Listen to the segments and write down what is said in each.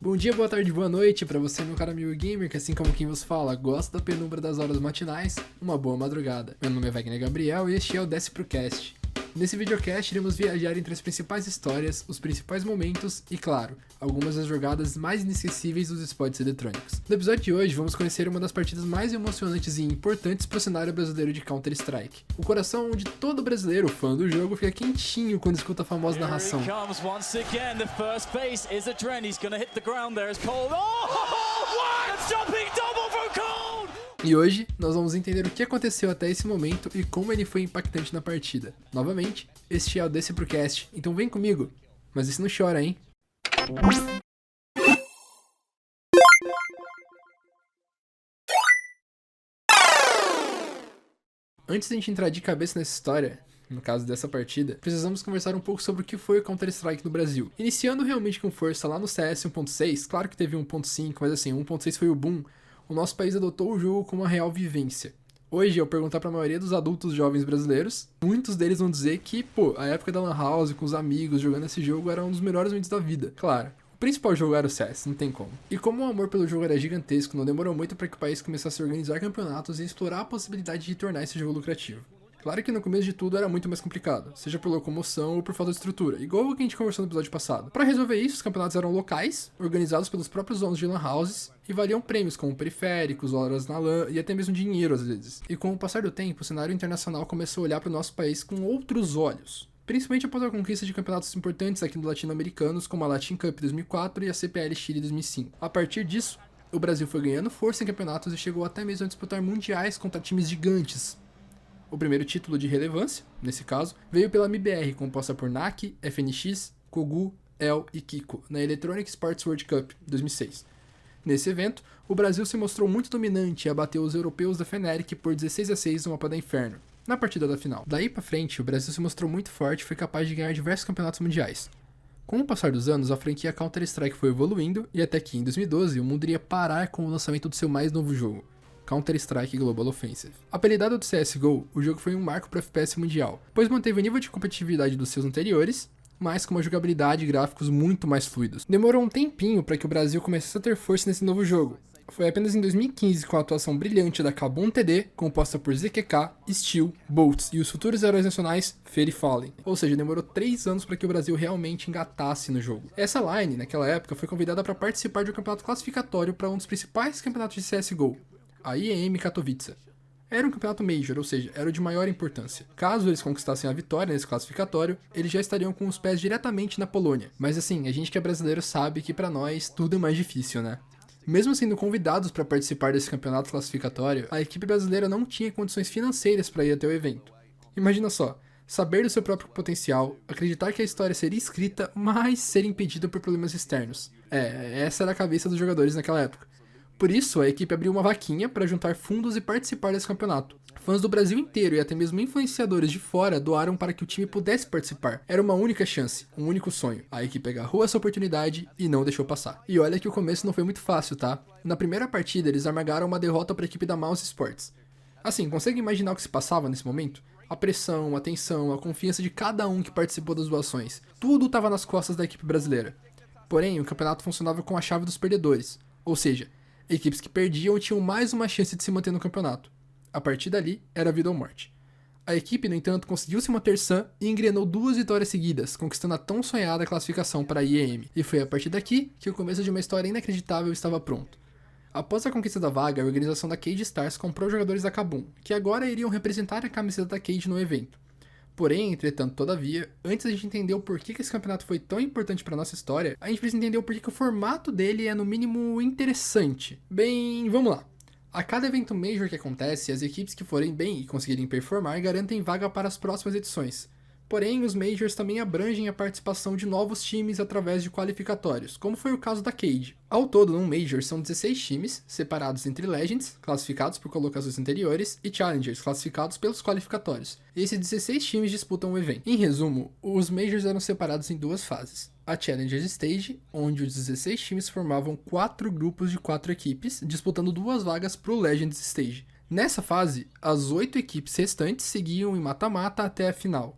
Bom dia, boa tarde, boa noite pra você, meu caro amigo gamer, que assim como quem vos fala, gosta da penumbra das horas matinais, uma boa madrugada. Meu nome é Wagner Gabriel e este é o Desce Pro Cast. Nesse videocast iremos viajar entre as principais histórias, os principais momentos e, claro, algumas das jogadas mais inesquecíveis dos esportes eletrônicos. No episódio de hoje vamos conhecer uma das partidas mais emocionantes e importantes para o cenário brasileiro de Counter-Strike. O coração onde todo brasileiro fã do jogo fica quentinho quando escuta a famosa narração. E hoje, nós vamos entender o que aconteceu até esse momento e como ele foi impactante na partida. Novamente, este é o Desce Pro Cast, então vem comigo. Mas esse não chora, hein? Antes de a gente entrar de cabeça nessa história, no caso dessa partida, precisamos conversar um pouco sobre o que foi o Counter-Strike no Brasil. Iniciando realmente com força lá no CS 1.6, claro que teve 1.5, mas assim, 1.6 foi o boom. O nosso país adotou o jogo como uma real vivência. Hoje, ao perguntar pra maioria dos adultos jovens brasileiros, muitos deles vão dizer que, a época da Lan House, com os amigos, jogando esse jogo, era um dos melhores momentos da vida. Claro, o principal jogo era o CS, não tem como. E como o amor pelo jogo era gigantesco, não demorou muito para que o país começasse a organizar campeonatos e explorar a possibilidade de tornar esse jogo lucrativo. Claro que no começo de tudo era muito mais complicado, seja por locomoção ou por falta de estrutura, igual o que a gente conversou no episódio passado. Para resolver isso, os campeonatos eram locais, organizados pelos próprios donos de lan houses, e valiam prêmios como periféricos, horas na LAN e até mesmo dinheiro às vezes. E com o passar do tempo, o cenário internacional começou a olhar para o nosso país com outros olhos. Principalmente após a conquista de campeonatos importantes aqui no latino-americanos, como a Latin Cup 2004 e a CPL Chile 2005. A partir disso, o Brasil foi ganhando força em campeonatos e chegou até mesmo a disputar mundiais contra times gigantes. O primeiro título de relevância, nesse caso, veio pela MBR, composta por NAC, FNX, Kogu, El e Kiko, na Electronic Sports World Cup 2006. Nesse evento, o Brasil se mostrou muito dominante e abateu os europeus da Fnatic por 16-6 no mapa da Inferno, na partida da final. Daí pra frente, o Brasil se mostrou muito forte e foi capaz de ganhar diversos campeonatos mundiais. Com o passar dos anos, a franquia Counter-Strike foi evoluindo e até que, em 2012, o mundo iria parar com o lançamento do seu mais novo jogo, Counter-Strike Global Offensive. Apelidado de CSGO, o jogo foi um marco para o FPS mundial, pois manteve o nível de competitividade dos seus anteriores, mas com uma jogabilidade e gráficos muito mais fluidos. Demorou um tempinho para que o Brasil começasse a ter força nesse novo jogo. Foi apenas em 2015 com a atuação brilhante da Kabum TD, composta por ZQK, Steel, Boltz e os futuros heróis nacionais Fear e Fallen. Ou seja, demorou 3 anos para que o Brasil realmente engatasse no jogo. Essa line, naquela época, foi convidada para participar de um campeonato classificatório para um dos principais campeonatos de CSGO, a IEM Katowice. Era um campeonato major, ou seja, era o de maior importância. Caso eles conquistassem a vitória nesse classificatório, eles já estariam com os pés diretamente na Polônia. Mas assim, a gente que é brasileiro sabe que pra nós tudo é mais difícil, né? Mesmo sendo convidados para participar desse campeonato classificatório, a equipe brasileira não tinha condições financeiras para ir até o evento. Imagina só, saber do seu próprio potencial, acreditar que a história seria escrita, mas ser impedida por problemas externos. Essa era a cabeça dos jogadores naquela época. Por isso, a equipe abriu uma vaquinha para juntar fundos e participar desse campeonato. Fãs do Brasil inteiro e até mesmo influenciadores de fora doaram para que o time pudesse participar. Era uma única chance, um único sonho. A equipe agarrou essa oportunidade e não deixou passar. E olha que o começo não foi muito fácil, tá? Na primeira partida, eles amargaram uma derrota para a equipe da Mouse Sports. Assim, consegue imaginar o que se passava nesse momento? A pressão, a tensão, a confiança de cada um que participou das doações. Tudo estava nas costas da equipe brasileira. Porém, o campeonato funcionava com a chave dos perdedores. Ou seja, equipes que perdiam tinham mais uma chance de se manter no campeonato. A partir dali, era vida ou morte. A equipe, no entanto, conseguiu se manter sã e engrenou 2 vitórias seguidas, conquistando a tão sonhada classificação para a IEM. E foi a partir daqui que o começo de uma história inacreditável estava pronto. Após a conquista da vaga, a organização da Cade Stars comprou jogadores da Kabum, que agora iriam representar a camiseta da Cade no evento. Porém, entretanto, todavia, antes a gente entender o porquê que esse campeonato foi tão importante para nossa história, a gente precisa entender o porquê que o formato dele é no mínimo interessante. Bem, vamos lá. A cada evento major que acontece, as equipes que forem bem e conseguirem performar garantem vaga para as próximas edições. Porém, os majors também abrangem a participação de novos times através de qualificatórios, como foi o caso da Cade. Ao todo, num major são 16 times, separados entre Legends, classificados por colocações anteriores, e Challengers, classificados pelos qualificatórios. Esses 16 times disputam o evento. Em resumo, os majors eram separados em 2 fases. A Challengers Stage, onde os 16 times formavam 4 grupos de 4 equipes, disputando 2 vagas para o Legends Stage. Nessa fase, as 8 equipes restantes seguiam em mata-mata até a final.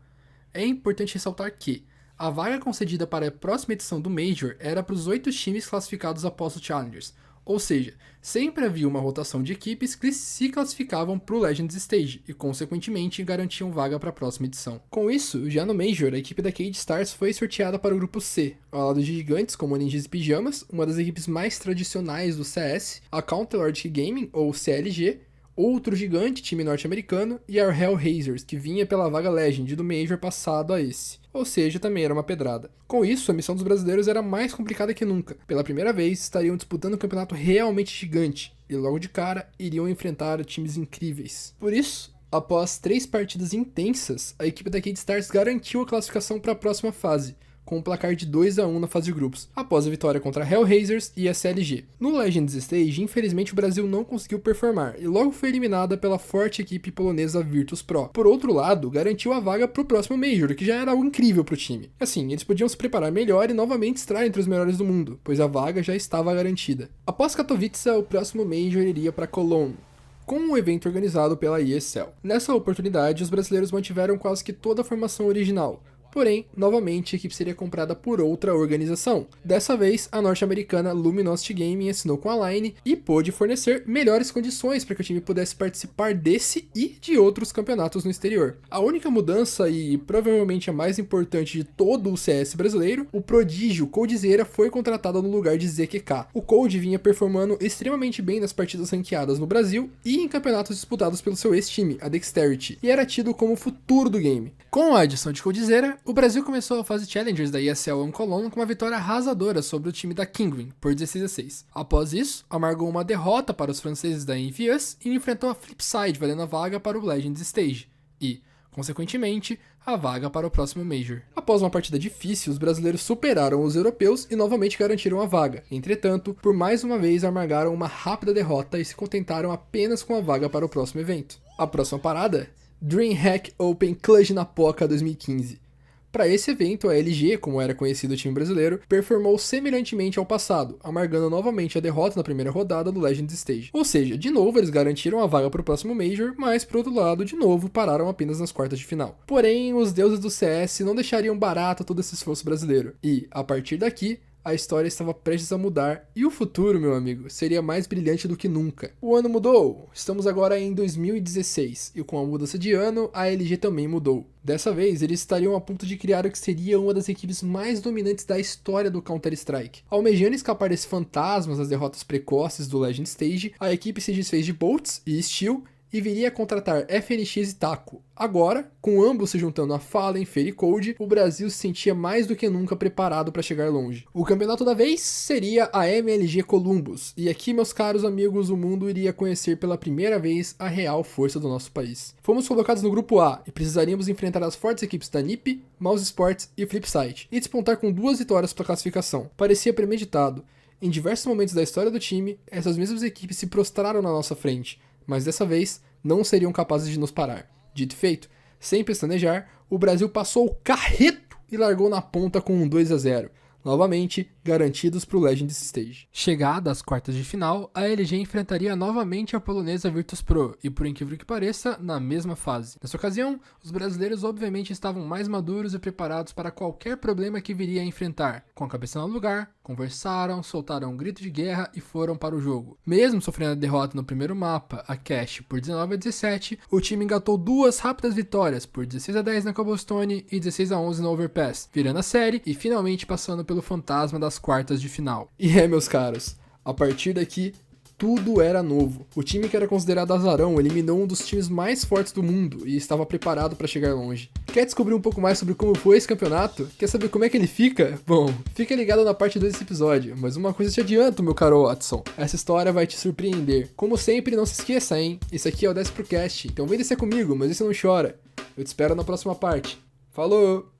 É importante ressaltar que, A vaga concedida para a próxima edição do Major era para os 8 times classificados após os Challengers, ou seja, sempre havia uma rotação de equipes que se classificavam para o Legends Stage e, consequentemente, garantiam vaga para a próxima edição. Com isso, já no Major, a equipe da Cade Stars foi sorteada para o grupo C, ao lado de gigantes como Ninjas e Pijamas, uma das equipes mais tradicionais do CS, a Counterlord Gaming, ou CLG, outro gigante time norte-americano, e a Hellraisers, que vinha pela vaga Legend do Major passado a esse. Ou seja, também era uma pedrada. Com isso, a missão dos brasileiros era mais complicada que nunca. Pela primeira vez, estariam disputando um campeonato realmente gigante, e logo de cara, iriam enfrentar times incríveis. Por isso, após 3 partidas intensas, a equipe da Cade Stars garantiu a classificação para a próxima fase, com um placar de 2-1 na fase de grupos, após a vitória contra a Hellraisers e a CLG. No Legends Stage, infelizmente o Brasil não conseguiu performar, e logo foi eliminada pela forte equipe polonesa Virtus Pro. Por outro lado, garantiu a vaga para o próximo Major, que já era algo incrível para o time. Assim, eles podiam se preparar melhor e novamente estar entre os melhores do mundo, pois a vaga já estava garantida. Após Katowice, o próximo Major iria para Cologne, com um evento organizado pela ESL. Nessa oportunidade, os brasileiros mantiveram quase que toda a formação original. Porém, novamente, a equipe seria comprada por outra organização. Dessa vez, a norte-americana Luminosity Gaming assinou com a Line e pôde fornecer melhores condições para que o time pudesse participar desse e de outros campeonatos no exterior. A única mudança, e provavelmente a mais importante de todo o CS brasileiro, o prodígio Coldzera foi contratado no lugar de ZQK. O Cold vinha performando extremamente bem nas partidas ranqueadas no Brasil e em campeonatos disputados pelo seu ex-time, a Dexterity, e era tido como o futuro do game. Com a adição de Coldzera, o Brasil começou a fase Challengers da ESL em Cologne com uma vitória arrasadora sobre o time da Kinguin, por 16-6. Após isso, amargou uma derrota para os franceses da Envious e enfrentou a Flipside, valendo a vaga para o Legends Stage e, consequentemente, a vaga para o próximo Major. Após uma partida difícil, os brasileiros superaram os europeus e novamente garantiram a vaga. Entretanto, por mais uma vez amargaram uma rápida derrota e se contentaram apenas com a vaga para o próximo evento. A próxima parada? DreamHack Open Cluj-Napoca 2015. Para esse evento, a LG, como era conhecido o time brasileiro, performou semelhantemente ao passado, amargando novamente a derrota na primeira rodada do Legends Stage. Ou seja, de novo eles garantiram a vaga para o próximo Major, mas por outro lado, de novo, pararam apenas nas quartas de final. Porém, os deuses do CS não deixariam barato todo esse esforço brasileiro, e, a partir daqui, a história estava prestes a mudar, e o futuro, meu amigo, seria mais brilhante do que nunca. O ano mudou, estamos agora em 2016, e com a mudança de ano, a LG também mudou. Dessa vez, eles estariam a ponto de criar o que seria uma das equipes mais dominantes da história do Counter-Strike. Almejando escapar desse fantasma das derrotas precoces do Legend Stage, a equipe se desfez de Boltz e Steel, e viria a contratar FNX e Taco. Agora, com ambos se juntando a Fallen, Fade e Cold, o Brasil se sentia mais do que nunca preparado para chegar longe. O campeonato da vez seria a MLG Columbus, e aqui, meus caros amigos, o mundo iria conhecer pela primeira vez a real força do nosso país. Fomos colocados no grupo A e precisaríamos enfrentar as fortes equipes da NiP, Mouse Sports e Flipside, e despontar com 2 vitórias para a classificação. Parecia premeditado. Em diversos momentos da história do time, essas mesmas equipes se prostraram na nossa frente, mas dessa vez não seriam capazes de nos parar. Dito e feito, sem pestanejar, o Brasil passou o carreto e largou na ponta com um 2-0. Novamente, garantidos para o Legends Stage. Chegada às quartas de final, a LG enfrentaria novamente a polonesa Virtus Pro, e por incrível que pareça, na mesma fase. Nessa ocasião, os brasileiros obviamente estavam mais maduros e preparados para qualquer problema que viria a enfrentar. Com a cabeça no lugar, conversaram, soltaram um grito de guerra e foram para o jogo. Mesmo sofrendo a derrota no primeiro mapa, a Cash, por 19-17, o time engatou 2 rápidas vitórias, por 16-10 na Cobblestone e 16-11 no Overpass, virando a série e finalmente passando pelo fantasma das quartas de final. E meus caros, a partir daqui, tudo era novo. O time que era considerado azarão eliminou um dos times mais fortes do mundo e estava preparado para chegar longe. Quer descobrir um pouco mais sobre como foi esse campeonato? Quer saber como é que ele fica? Bom, fica ligado na parte 2 desse episódio, mas uma coisa te adianto, meu caro Watson, essa história vai te surpreender. Como sempre, não se esqueça, hein? Esse aqui é o 10 Pro Cast, então vem descer comigo, mas esse não chora. Eu te espero na próxima parte. Falou!